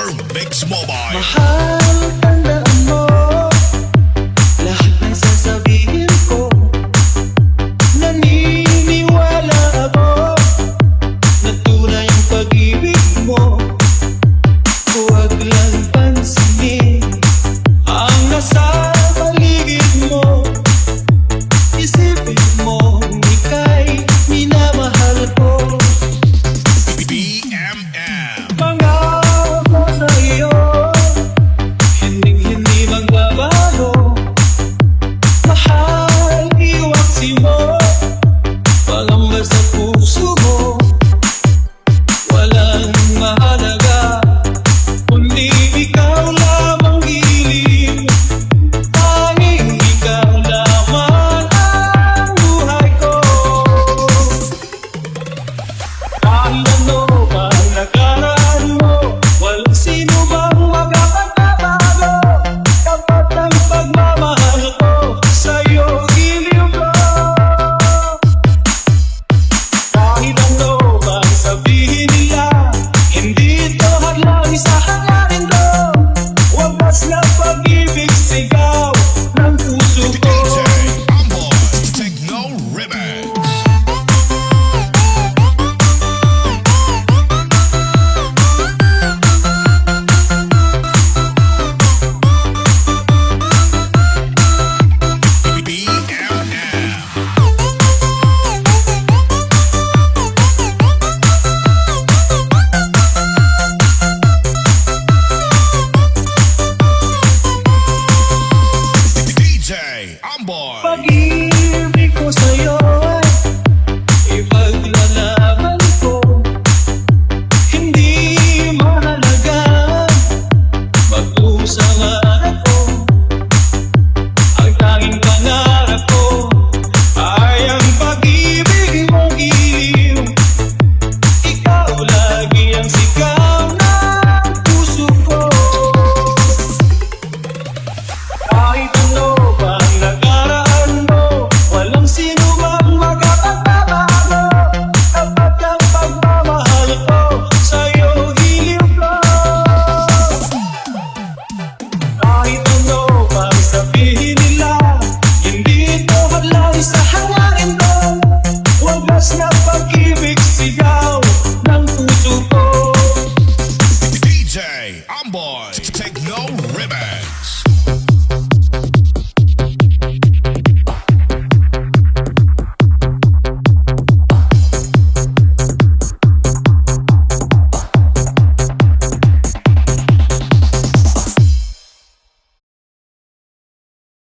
Junior Mix Mobile. Mahal, tandaan mo lahat ng sasabihin ko. Naniniwala ako na tunay ang pag-ibig mo. Huwag lang pansinin ang nasa paligid mo. Isipin mo ika'y minamahal ko. BMM. Pangako sa iyo, hindi magbabago. Mahal, iwaksi mo, pangamba sa puso mo. Walang mahalaga, kundi ikaw lamang giliw. Tanging ikaw lamang ang buhay ko. Kahit ano bang nakaraan mo, walang sino bang makapagbabago. Tapat ang pagmamahal ko, sa'yo giliw ko. Kahit ano bang sabihin nila, hindi ito hadlang sa hangarin ko. Wagas na pag-ibig, sigaw ng puso ko. DJ Amboy Techno Remix. DJ Amboy. Pag-ibig ko sa'yo ay ipaglalaban ko. Hindi mahalaga mag-usang hanap ko. Ang tanging pangarap ko ay ang pag-ibig mong giliw. Ikaw lagi ang sigaw ng puso ko. Kahit ano bang nakaraan mo, walang sino bang makapagbabago. Tapat ang pagmamahal ko, sa'yo giliw ko. Kahit ano bang sabihin nila, hindi ito hadlang sa hangarin ko. Wagas na pag